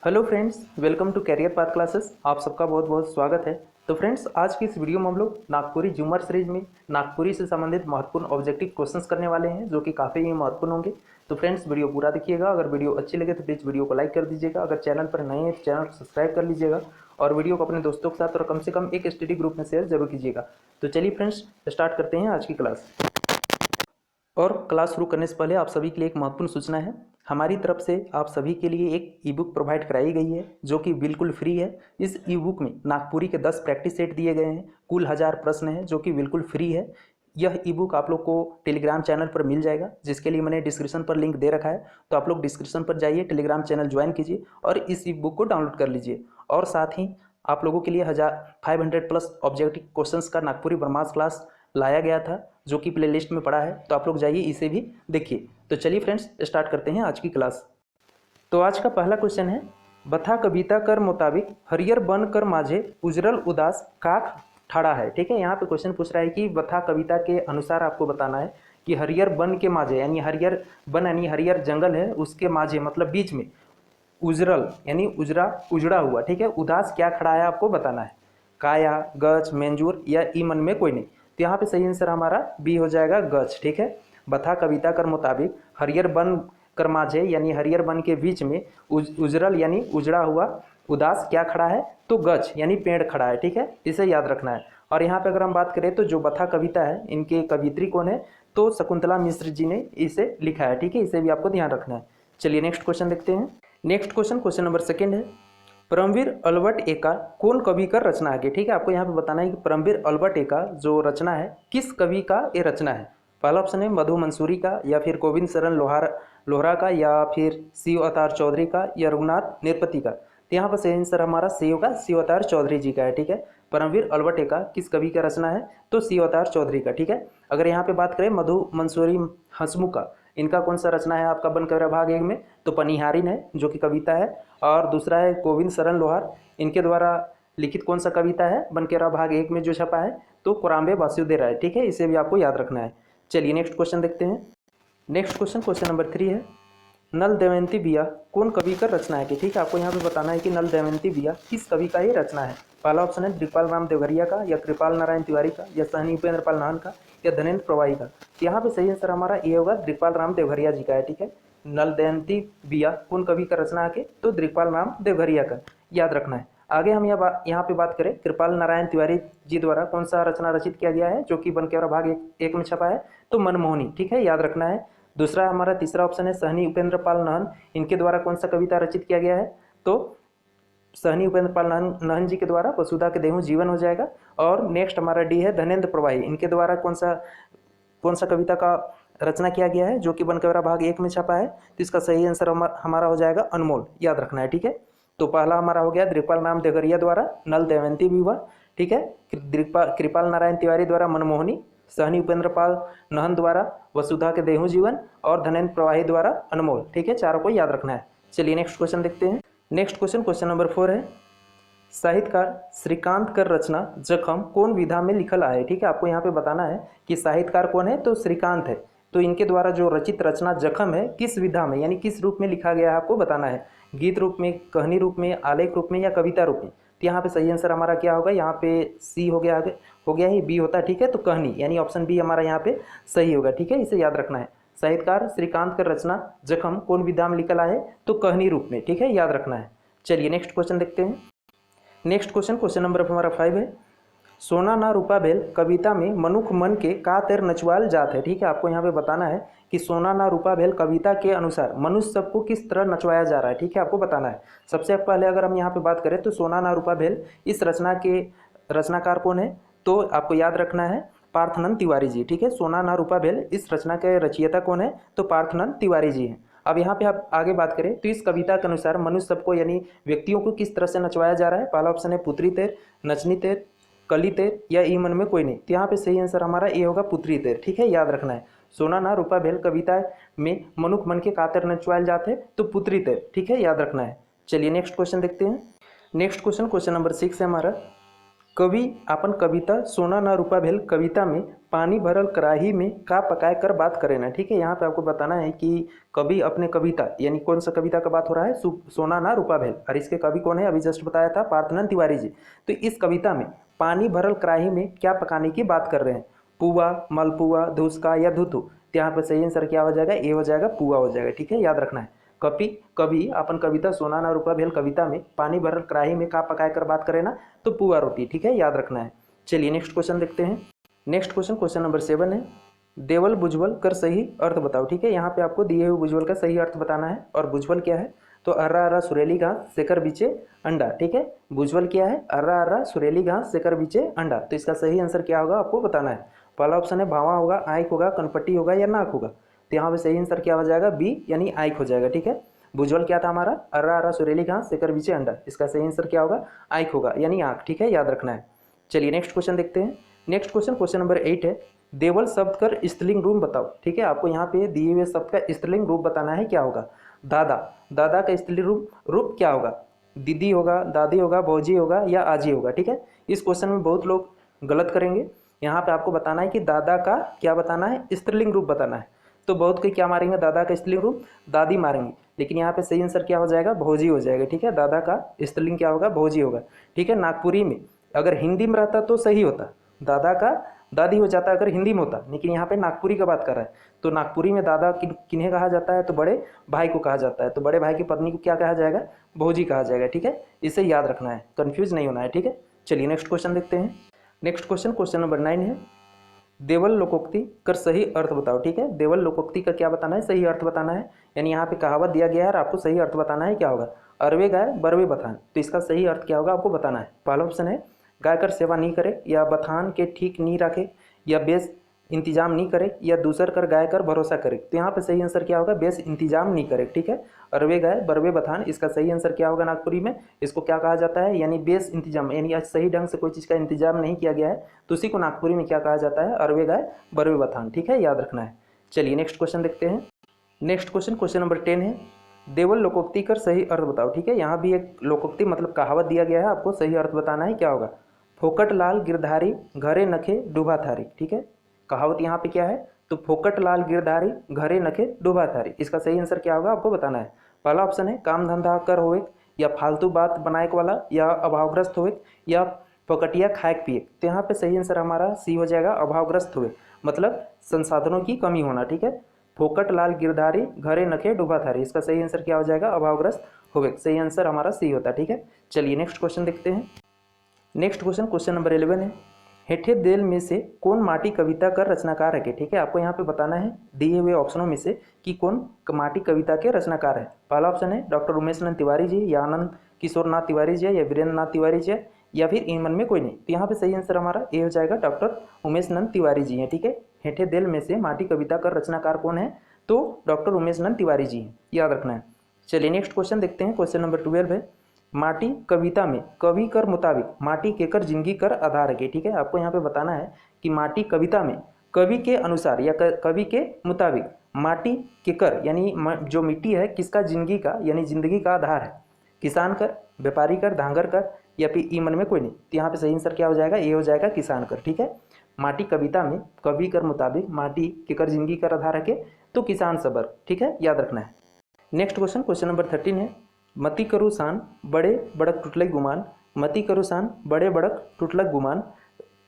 Hello friends, welcome to career path classes. आप सबका बहुत बहुत स्वागत है। तो फ्रेंड्स, आज की इस वीडियो में हम लोग नागपुरी जूमर सीरीज में नागपुरी से संबंधित महत्वपूर्ण ऑब्जेक्टिव क्वेश्चंस करने वाले हैं, जो कि काफ़ी महत्वपूर्ण होंगे। तो फ्रेंड्स, वीडियो पूरा देखिएगा। अगर वीडियो अच्छी लगे तो प्लीज़ वीडियो को लाइक कर दीजिएगा। अगर चैनल पर नए हैं तो चैनल को सब्सक्राइब कर लीजिएगा और वीडियो को अपने दोस्तों के साथ और कम से कम एक स्टडी ग्रुप में शेयर जरूर कीजिएगा। तो चलिए फ्रेंड्स, स्टार्ट करते हैं आज की क्लास। और क्लास शुरू करने से पहले आप सभी के लिए एक महत्वपूर्ण सूचना है। हमारी तरफ से आप सभी के लिए एक ई बुक प्रोवाइड कराई गई है, जो कि बिल्कुल फ्री है। इस ई बुक में नागपुरी के 10 प्रैक्टिस सेट दिए गए हैं। कुल 1000 प्रश्न हैं, जो कि बिल्कुल फ्री है। यह ई बुक आप लोग को टेलीग्राम चैनल पर मिल जाएगा, जिसके लिए मैंने डिस्क्रिप्शन पर लिंक दे रखा है। तो आप लोग डिस्क्रिप्शन पर जाइए, टेलीग्राम चैनल ज्वाइन कीजिए और इस ई बुक को डाउनलोड कर लीजिए। और साथ ही आप लोगों के लिए 500 प्लस ऑब्जेक्टिव क्वेश्चंस का नागपुरी ब्रह्मास्त्र क्लास लाया गया था, जो कि प्ले लिस्ट में पड़ा है। तो आप लोग जाइए, इसे भी देखिए। तो चलिए फ्रेंड्स, स्टार्ट करते हैं आज की क्लास। तो आज का पहला क्वेश्चन है, बथा कविता कर मुताबिक हरियर बन कर माझे उजरल उदास काख ठाड़ा है। ठीक है, यहाँ पे क्वेश्चन पूछ रहा है कि बथा कविता के अनुसार आपको बताना है कि हरियर बन के माझे, यानी हरियर बन यानी हरियर जंगल है, उसके माझे मतलब बीच में उजरल यानी उजरा उजड़ा हुआ, ठीक है, उदास क्या खड़ा है आपको बताना है। काया, गच, मेंजूर या ई मन में कोई नहीं। तो यहाँ पे सही आंसर हमारा बी हो जाएगा, गच। ठीक है, बथा कविता कर मुताबिक हरियर बन कर माझे यानी हरियर बन के बीच में उजरल यानी उजड़ा हुआ उदास क्या खड़ा है, तो गच यानी पेड़ खड़ा है। ठीक है, इसे याद रखना है। और यहाँ पे अगर हम बात करें तो जो बथा कविता है, इनके कवित्री कौन है, तो शकुंतला मिश्र जी ने इसे लिखा है। ठीक है, इसे भी आपको ध्यान रखना है। चलिए नेक्स्ट क्वेश्चन देखते हैं। नेक्स्ट क्वेश्चन नंबर सेकेंड है, परमवीर अल्बर्ट एका कौन कवि का रचना है। ठीक है, आपको यहाँ पे बताना है कि परमवीर अल्बर्ट एका जो रचना है, किस कवि का ये रचना है। पहला ऑप्शन है मधु मंसूरी का, या फिर गोविंद शरण लोहरा का, या फिर शिव अवतार चौधरी का, या रघुनाथ निरपति का। तो यहाँ पर सही आंसर हमारा शिव अवतार चौधरी जी का है। ठीक है, परमवीर अल्बर्ट एका किस कवि का रचना है, तो शिव अवतार चौधरी का। ठीक है, अगर यहाँ पे बात करें मधु मंसूरी हंसमुख का, इनका कौन सा रचना है आपका बन कविता भाग 1 में, तो पनिहारिन है, जो कि कविता है। और दूसरा है गोविंद शरण लोहार, इनके द्वारा लिखित कौन सा कविता है बन के भाग 1 में जो छपा है, तो कुराम्बे वासुदेव राय। ठीक है, इसे भी आपको याद रखना है। चलिए नेक्स्ट क्वेश्चन देखते हैं। नेक्स्ट क्वेश्चन नंबर 3 है, नल दमयंती बिया कौन कवि का रचना है। ठीक है, आपको यहाँ पे बताना है कि नल दमयंती बिया किस कवि का ये रचना है। पहला ऑप्शन है दिग्पाल राम देवघरिया का, या कृपाल नारायण तिवारी का, या सहनी उपेंद्र पाल नाहन का, या धनेन्द्र प्रवाही का। यहाँ पे सही आंसर हमारा ये होगा, दिग्पाल राम देवघरिया जी का है। ठीक है, नल दमयंती बिया कौन कवि का रचना है, तो दिग्पाल राम देवघरिया का, याद रखना है। आगे हम यहाँ पे बात करें, कृपाल नारायण तिवारी जी द्वारा कौन सा रचना रचित किया गया है, जो कि बन के भाग 1 में छपा है, तो मनमोहनी। ठीक है, याद रखना है। दूसरा हमारा तीसरा ऑप्शन है सहनी उपेंद्र पाल नाहन, इनके द्वारा कौन सा कविता रचित किया गया है, तो सहनी उपेंद्र पाल नाहन जी के द्वारा वसुधा के देहूं जीवन हो जाएगा। और नेक्स्ट हमारा डी है धनेन्द्र प्रवाही, इनके द्वारा कौन सा कविता का रचना किया गया है, जो कि बनकवरा भाग 1 में छपा है। तो इसका सही आंसर हमारा हो जाएगा अनमोल, याद रखना है। ठीक है, तो पहला हमारा हो गया दिग्पाल राम देवघरिया द्वारा नल दमयंती विवाह। ठीक है, कृपाल नारायण तिवारी द्वारा मनमोहनी, सहनी उपेंद्र पाल नाहन द्वारा वसुधा के देहूं जीवन, और धनेन्द्र प्रवाही द्वारा अनमोल। ठीक है, चारों को याद रखना है। चलिए नेक्स्ट क्वेश्चन देखते हैं। नेक्स्ट क्वेश्चन नंबर 4 है, साहित्यकार श्रीकांत कर रचना जखम कौन विधा में लिखल आए। ठीक है, आपको यहाँ पे बताना है कि साहित्यकार कौन है, तो श्रीकांत है। तो इनके द्वारा जो रचित रचना जखम है, किस विधा में यानी किस रूप में लिखा गया है आपको बताना है। गीत रूप में, कहानी रूप में, आलेख रूप में, या कविता रूप में। तो यहाँ पे सही आंसर हमारा क्या होगा, यहाँ पे सी हो गया, आगे हो गया ही बी होता है। ठीक है, तो कहानी यानी ऑप्शन बी हमारा यहाँ पे सही होगा। ठीक है, इसे याद रखना है। साहित्यकार श्रीकांत कर रचना जखम कौन विधा में लिखल आए, तो कहानी रूप में। ठीक है, याद रखना है। चलिए नेक्स्ट क्वेश्चन देखते हैं। नेक्स्ट क्वेश्चन नंबर हमारा 5 है, सोना ना रूपा भेल कविता में मनुख मन के का तेर नचवाल जात है। ठीक है, आपको यहाँ पे बताना है कि सोना ना रूपा भेल कविता के अनुसार मनुष्य सबको किस तरह नचवाया जा रहा है। ठीक है, आपको बताना है। सबसे पहले अगर हम यहाँ पे बात करें तो सोना ना रूपा भेल इस रचना के रचनाकार कौन है, तो आपको याद रखना है पार्थनंद तिवारी जी। ठीक है, सोना ना रूपा भेल इस रचना के रचयिता कौन है, तो पार्थनंद तिवारी जी हैं। अब यहाँ पे आप आगे बात करें तो इस कविता के अनुसार मनुष्य सबको यानी व्यक्तियों को किस तरह से नचवाया जा रहा है। पहला ऑप्शन है पुत्री तेर, नचनी तेर, कली तेर, या ई मन में कोई नहीं। तो यहाँ पे सही आंसर हमारा ये होगा पुत्री तेर। ठीक है, याद रखना है। सोना ना रूपा भेल कविता में मनुख मन के कातर नचवाए जाते, तो पुत्री तेर। ठीक है, याद रखना है। चलिए नेक्स्ट क्वेश्चन देखते हैं। नेक्स्ट क्वेश्चन नंबर 6 है हमारा, कवि आपन कविता सोना ना रूपा भेल कविता में पानी भरल कड़ाही में का पकाए कर बात करे ना। ठीक है, यहाँ पे आपको बताना है कि कवि अपने कविता यानी कौन सा कविता का बात हो रहा है, सोना ना रूपा भेल, और इसके कवि कौन है, अभी जस्ट बताया था पार्थनंद तिवारी जी। तो इस कविता में पानी भरल कड़ाही में क्या पकाने की बात कर रहे हैं, पुआ, मलपुआ, धुसका या धुतु। तो यहाँ पर सही आंसर क्या हो जाएगा, ए हो जाएगा, पुआ हो जाएगा। ठीक है, याद रखना है। कवि अपन कविता सोना ना रूपा भेल कविता में पानी भरल कड़ाही में का पकाए कर बात करे ना, तो पुआ रोटी। ठीक है, याद रखना है। चलिए नेक्स्ट क्वेश्चन देखते हैं। नेक्स्ट क्वेश्चन, क्वेश्चन नंबर 7 है, देवल भुजबल कर सही अर्थ बताओ। ठीक है, यहाँ पे आपको दिए हुए भुजबल का सही अर्थ बताना है। और भुजबल क्या है, तो अर्रा अर्रा सुरेली घास सेकर बीचे अंडा। ठीक है, भुजबल क्या है, अर्रा अर्रा सुरेली घास सेकर बीचे अंडा। तो इसका सही आंसर क्या होगा आपको बताना है। पहला ऑप्शन है भावा होगा, आंख होगा, कनपट्टी होगा या नाक होगा। तो यहाँ पे सही आंसर क्या हो जाएगा, बी यानी आंख हो जाएगा। ठीक है, भुजबल क्या था हमारा, अर्रा अर्रा सुरेली घास सेकर बीचे अंडा। इसका सही आंसर क्या होगा, आंख होगा यानी आंख। ठीक है, याद रखना है। चलिए नेक्स्ट क्वेश्चन देखते हैं। नेक्स्ट क्वेश्चन, क्वेश्चन नंबर 8 है, देवल शब्द कर स्त्रीलिंग रूप बताओ। ठीक है, आपको यहाँ पे दिए हुए शब्द का स्त्रीलिंग रूप बताना है, क्या होगा। दादा, दादा का स्त्रीलिंग रूप क्या होगा, दीदी होगा, दादी होगा, भौजी होगा या आजी होगा। ठीक है, इस क्वेश्चन में बहुत लोग गलत करेंगे। यहाँ पे आपको बताना है कि दादा का क्या बताना है, स्त्रीलिंग रूप बताना है। तो बहुत कोई क्या मारेंगे, दादा का स्त्रीलिंग रूप दादी मारेंगे, लेकिन यहाँ पे सही आंसर क्या हो जाएगा, भौजी हो जाएगा। ठीक है, दादा का स्त्रीलिंग क्या होगा, भौजी होगा। ठीक है, नागपुरी में अगर हिंदी में रहता तो सही होता, दादा का दादी हो जाता अगर हिंदी में होता, लेकिन यहाँ पे नागपुरी का बात कर रहा है। तो नागपुरी में दादा किन्हें कहा जाता है, तो बड़े भाई को कहा जाता है। तो बड़े भाई की पत्नी को क्या कहा जाएगा, भौजी कहा जाएगा। ठीक है, इसे याद रखना है, कंफ्यूज नहीं होना है। ठीक है, चलिए नेक्स्ट क्वेश्चन देखते हैं। नेक्स्ट क्वेश्चन, क्वेश्चन नंबर 9 है, देवल लोकोक्ति कर सही अर्थ बताओ। ठीक है, देवल लोकोक्ति का क्या बताना है, सही अर्थ बताना है। यानी यहाँ पे कहावत दिया गया है और आपको सही अर्थ बताना है, क्या होगा, अरवे गाय बरवे बथान। तो इसका सही अर्थ क्या होगा आपको बताना है। पहला ऑप्शन है गाय कर सेवा नहीं करे, या बथान के ठीक नहीं रखे, या बेस इंतजाम नहीं करे, या दूसर कर गाय कर भरोसा करे। तो यहाँ पे सही आंसर क्या होगा, बेस इंतजाम नहीं करे। ठीक है, अरवे गाय बरवे बथान, इसका सही आंसर क्या होगा, नागपुरी में इसको क्या कहा जाता है, यानी बेस इंतजाम, यानी सही ढंग से कोई चीज़ का इंतजाम नहीं किया गया है, तो उसी को नागपुरी में क्या कहा जाता है, अरवे गाय बरवे बथान। ठीक है, याद रखना है। चलिए नेक्स्ट क्वेश्चन देखते हैं। नेक्स्ट क्वेश्चन, क्वेश्चन नंबर 10 है, देवल लोकोक्ति कर सही अर्थ बताओ। ठीक है, यहाँ भी एक लोकोक्ति मतलब कहावत दिया गया है, आपको सही अर्थ बताना है, क्या होगा, फोकट लाल गिरधारी घरे नखे डूबा थारी। ठीक है, कहावत यहाँ पे क्या है, तो फोकट लाल गिरधारी घरे नखे डूबा थारी। इसका सही आंसर क्या होगा आपको बताना है। पहला ऑप्शन है काम धंधा कर होए, या फालतू बात बनाएक वाला, या अभावग्रस्त होए, या पकटिया खाएक पिए। तो यहाँ पे सही आंसर हमारा सी हो जाएगा, अभावग्रस्त हुए, मतलब संसाधनों की कमी होना। ठीक है, फोकट लाल गिरधारी घरे नखे डूबा थारी, इसका सही आंसर क्या हो जाएगा, अभावग्रस्त हुए। सही आंसर हमारा सी होता है। ठीक है, चलिए नेक्स्ट क्वेश्चन देखते हैं। नेक्स्ट क्वेश्चन, क्वेश्चन नंबर 11 है, हेठे देल में से कौन माटी कविता कर रचनाकार है। ठीक है, आपको यहाँ पे बताना है दिए हुए ऑप्शनों में से कि कौन माटी कविता के रचनाकार है। पहला ऑप्शन है डॉक्टर उमेश नंद तिवारी जी, या आनंद किशोर नाथ तिवारी जी, या वीरेंद्र नाथ तिवारी जी, या फिर इन मन में कोई नहीं। तो यहाँ पे सही आंसर हमारा ए हो जाएगा, डॉक्टर उमेश नंद तिवारी जी हैं। ठीक है, हेठे देल में से माटी कविता कर रचनाकार कौन है, तो डॉक्टर उमेश नंद तिवारी जी हैं, याद रखना है। चलिए नेक्स्ट क्वेश्चन देखते हैं। क्वेश्चन नंबर 12 है, माटी कविता में कवि कर मुताबिक माटी के कर जिंदगी कर आधार है। ठीक है, आपको यहाँ पे बताना है कि माटी कविता में कवि के अनुसार या कवि के मुताबिक माटी के कर यानी जो मिट्टी है किसका जिंदगी का यानी जिंदगी का आधार है, किसान कर, व्यापारी कर, धांगर कर, या फिर ई मन में कोई नहीं। तो यहाँ पे सही आंसर क्या हो जाएगा, ये हो जाएगा किसान कर। ठीक है, माटी कविता में कवि कर मुताबिक माटी के कर जिंदगी कर आधार है तो किसान सबर। ठीक है, याद रखना है। नेक्स्ट क्वेश्चन, क्वेश्चन नंबर 13 है, मति करू सान बड़े बड़क टूटलक गुमान, मति करू सान बड़े बड़क टूटलक गुमान,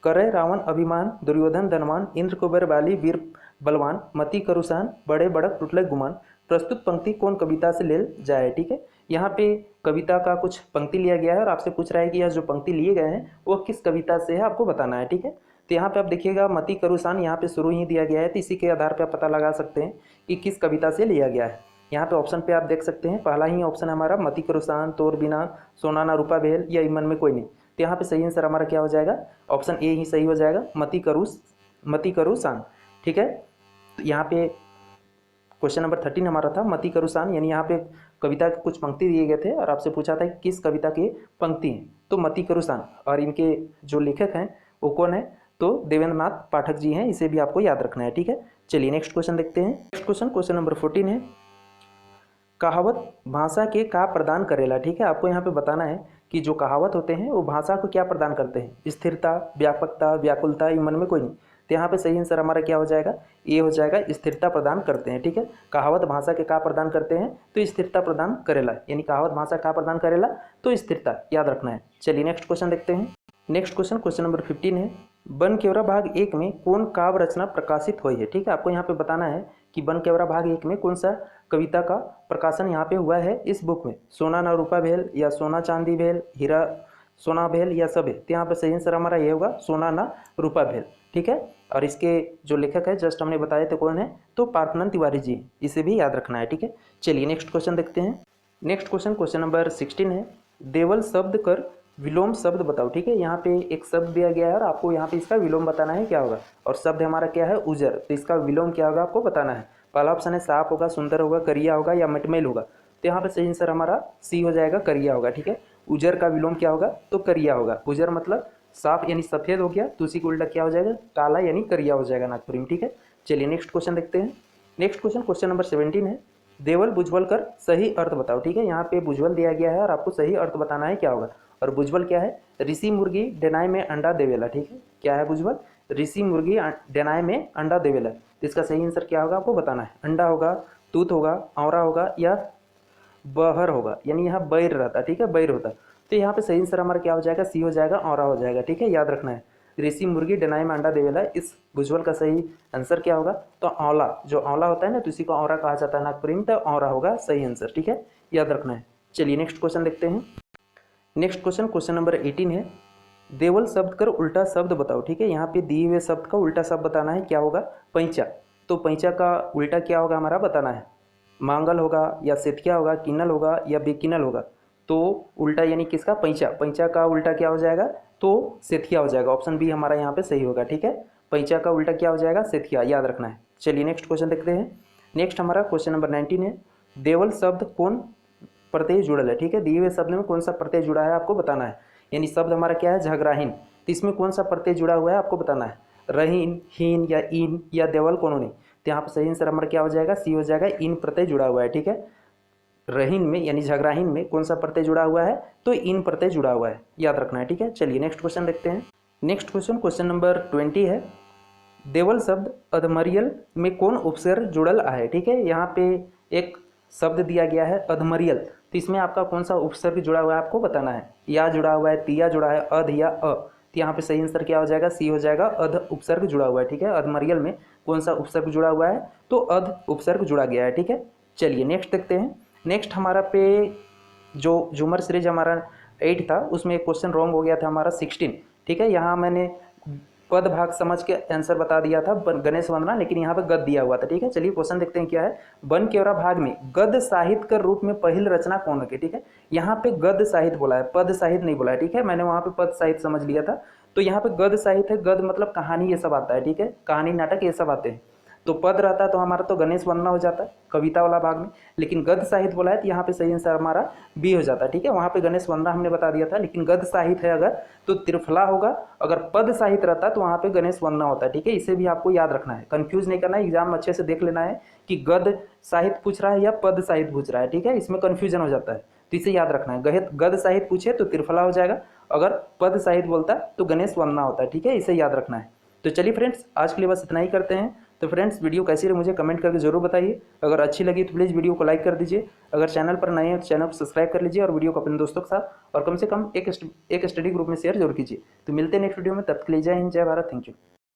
करे रावण अभिमान दुर्योधन धनवान, इंद्र कुबेर बाली वीर बलवान, मति करू सान बड़े बड़क टूटलक गुमान। प्रस्तुत पंक्ति कौन कविता से ले जाए। ठीक है, यहाँ पे कविता का कुछ पंक्ति लिया गया है और आपसे पूछ रहा है कि यह जो पंक्ति लिए गए हैं वो किस कविता से है, आपको बताना है। ठीक है, तो यहाँ पे आप देखिएगा मति करू सान यहाँ पे शुरू ही दिया गया है, तो इसी के आधार पर आप पता लगा सकते हैं कि किस कविता से लिया गया है। यहाँ पे ऑप्शन पे आप देख सकते हैं, पहला ही ऑप्शन हमारा मति करुसान, तोर बिना, सोना ना रूपा भेल, या इमन में कोई नहीं। तो यहाँ पे सही आंसर हमारा क्या हो जाएगा, ऑप्शन ए ही सही हो जाएगा, मति करुसान। ठीक है, तो यहाँ पे क्वेश्चन नंबर 13 हमारा था मति करुसान, यानी यहाँ पे कविता के कुछ पंक्ति दिए गए थे और आपसे पूछा था कि किस कविता की पंक्ति है, तो मति करुसान। और इनके जो लेखक हैं वो कौन है, तो देवेंद्र नाथ पाठक जी हैं, इसे भी आपको याद रखना है। ठीक है, चलिए नेक्स्ट क्वेश्चन देखते हैं। नेक्स्ट क्वेश्चन, क्वेश्चन नंबर 14 है, कहावत भाषा के का प्रदान करेला। ठीक है, आपको यहाँ पे बताना है कि जो कहावत होते हैं वो भाषा को क्या प्रदान करते हैं, स्थिरता, व्यापकता, व्याकुलता, मन में कोई नहीं। तो यहाँ पे सही आंसर हमारा क्या हो जाएगा, ये हो जाएगा, स्थिरता प्रदान करते हैं। ठीक है, कहावत भाषा के क्या प्रदान करते हैं, तो स्थिरता प्रदान करेला, यानी कहावत भाषा क्या प्रदान करेला, तो स्थिरता, याद रखना है। चलिए नेक्स्ट क्वेश्चन देखते हैं। नेक्स्ट क्वेश्चन, क्वेश्चन नंबर 15 है, बन केवरा भाग 1 में कौन काव्य रचना प्रकाशित हुई है। ठीक है, आपको यहाँ पे बताना है कि बन केवरा भाग 1 में कौन सा कविता का प्रकाशन यहाँ पे हुआ है इस बुक में। सोना ना रूपा भेल, या सोना चांदी भेल, हीरा सोना भेल, या सब है। तो यहाँ पे सही आंसर हमारा ये होगा, सोना ना रूपा भेल। ठीक है, और इसके जो लेखक है जस्ट हमने बताए थे कौन है, तो पार्थनन तिवारी जी, इसे भी याद रखना है। ठीक है, चलिए नेक्स्ट क्वेश्चन देखते हैं। नेक्स्ट क्वेश्चन, क्वेश्चन नंबर 16 है, देवल शब्द कर विलोम शब्द बताओ। ठीक है, यहाँ पे एक शब्द दिया गया है और आपको यहाँ पे इसका विलोम बताना है क्या होगा, और शब्द हमारा क्या है, उजर, तो इसका विलोम क्या होगा आपको बताना है। पहला ऑप्शन है साफ होगा, सुंदर होगा, करिया होगा, या मटमैल होगा। तो यहाँ पे सही आंसर हमारा सी हो जाएगा, करिया होगा। ठीक है, उजर का विलोम क्या होगा, तो करिया होगा। उजर मतलब साफ यानी सफ़ेद हो गया, तो उसी को उल्टा क्या हो जाएगा, काला यानी करिया हो जाएगा नागपुरी में। ठीक है, चलिए नेक्स्ट क्वेश्चन देखते हैं। नेक्स्ट क्वेश्चन, क्वेश्चन नंबर 17 है, देवल बुज्वल कर सही अर्थ बताओ। ठीक है, यहाँ पे बुज्वल दिया गया है और आपको सही अर्थ बताना है क्या होगा, और बुज्वल क्या है, ऋषि मुर्गी डेनाई में अंडा देवेला। ठीक है, क्या है बुज्वल, ऋषि मुर्गी डेनाई में अंडा देवेला। तो इसका सही आंसर क्या होगा आपको बताना है, अंडा होगा, तूत होगा, औरा होगा, या बहर होगा, यानी यहाँ बैर रहता। ठीक है, बैर होता। तो यहाँ पे सही आंसर हमारा क्या हो जाएगा, सी हो जाएगा, औरा हो जाएगा। ठीक है, याद रखना है, ऋषि मुर्गी डेनाई में अंडा देवेला, इस बुज्वल का सही आंसर क्या होगा, तो औला, जो औला होता है ना, तो इसी को औरा कहा जाता है नागपुरी में, तो औरा होगा सही आंसर। ठीक है, याद रखना है। चलिए नेक्स्ट क्वेश्चन देखते हैं। नेक्स्ट क्वेश्चन, क्वेश्चन नंबर 18 है, देवल शब्द कर उल्टा शब्द बताओ। ठीक है, यहाँ पे दिए हुए शब्द का उल्टा शब्द बताना है क्या होगा, पैंचा। तो पैंचा का उल्टा क्या होगा हमारा बताना है, मांगल होगा, या सेथिया होगा, किन्नल होगा, या बेकिनल होगा। तो उल्टा यानी किसका, पैंचा, पैंचा का उल्टा क्या हो जाएगा, तो सेथिया हो जाएगा। ऑप्शन बी हमारा यहाँ पे सही होगा। ठीक है, पैंचा का उल्टा क्या हो जाएगा, सेथिया, याद रखना है। चलिए नेक्स्ट क्वेश्चन देखते हैं। नेक्स्ट हमारा क्वेश्चन नंबर 19 है, देवल शब्द कौन प्रत्यय जुड़ल है। ठीक है, दिए हुए शब्द में कौन सा प्रत्यय जुड़ा है आपको बताना है, यानी शब्द हमारा क्या है, झगराहीन, तो इसमें कौन सा प्रत्यय जुड़ा हुआ है आपको बताना है, रहीन, हीन, या इन, या देवल, कोनो नहीं। तो यहाँ पर सही आंसर हमारा क्या हो जाएगा, सी हो जाएगा, इन प्रत्यय जुड़ा हुआ है। ठीक है, रहीन में यानी झगराहीन में कौन सा प्रत्यय जुड़ा हुआ है, तो इन प्रत्यय जुड़ा हुआ है, याद रखना है। ठीक है, चलिए नेक्स्ट क्वेश्चन देखते हैं। नेक्स्ट क्वेश्चन, क्वेश्चन नंबर 20 है, देवल शब्द अधमरियल में कौन उपसर्ग जुड़ल है। ठीक है, यहाँ पे एक शब्द दिया गया है अधमरियल, तो इसमें आपका कौन सा उपसर्ग जुड़ा हुआ है आपको बताना है, या जुड़ा हुआ है, तिया जुड़ा है, अध या अ। तो यहाँ पे सही आंसर क्या हो जाएगा, सी हो जाएगा, अध उपसर्ग जुड़ा हुआ है। ठीक है, अधमरियल में कौन सा उपसर्ग जुड़ा हुआ है, तो अध उपसर्ग जुड़ा गया है। ठीक है, चलिए नेक्स्ट देखते हैं। नेक्स्ट हमारा पे जो झूमर सीरीज हमारा 8 था, उसमें एक क्वेश्चन रॉन्ग हो गया था हमारा 16। ठीक है, यहाँ मैंने पद भाग समझ के आंसर बता दिया था गणेश वंदना, लेकिन यहाँ पे गद दिया हुआ था। ठीक है, चलिए क्वेश्चन देखते हैं क्या है, बन केवरा भाग में गद साहित्य के रूप में पहली रचना कौन है। ठीक है, यहाँ पे गद साहित्य बोला है, पद साहित्य नहीं बोला है। ठीक है, मैंने वहाँ पे पद साहित्य समझ लिया था, तो यहाँ पे गद साहित्य है, गद मतलब कहानी, ये सब आता है। ठीक है, कहानी, नाटक, ये सब आते हैं। तो पद रहता है तो हमारा तो गणेश वंदना हो जाता है कविता वाला भाग में, लेकिन गद्य साहित्य बोला है तो यहाँ पे सही आंसर हमारा बी हो जाता है। ठीक है, वहाँ पे गणेश वंदना हमने बता दिया था, लेकिन गद्य साहित्य है अगर तो त्रिफला होगा, अगर पद साहित्य रहता है तो वहाँ पे गणेश वंदना होता है। ठीक है, इसे भी आपको याद रखना है, कंफ्यूज नहीं करना है, एग्जाम में अच्छे से देख लेना है कि गद्य साहित्य पूछ रहा है या पद साहित्य पूछ रहा है। ठीक है, इसमें कन्फ्यूजन हो जाता है, तो इसे याद रखना है, गद्य साहित्य पूछे तो त्रिफला हो जाएगा, अगर पद साहित्य बोलता है तो गणेश वंदना होता है। ठीक है, इसे याद रखना है। तो चलिए फ्रेंड्स, आज के लिए बस इतना ही करते हैं। तो फ्रेंड्स, वीडियो कैसी रही मुझे कमेंट करके जरूर बताइए, अगर अच्छी लगी तो प्लीज़ वीडियो को लाइक कर दीजिए, अगर चैनल पर नए हैं तो चैनल को सब्सक्राइब कर लीजिए, और वीडियो को अपने दोस्तों के साथ और कम से कम एक स्टडी ग्रुप में शेयर जरूर कीजिए। तो मिलते हैं नेक्स्ट वीडियो में, तब तक के लिए जय हिंद, जय भारत, थैंक यू।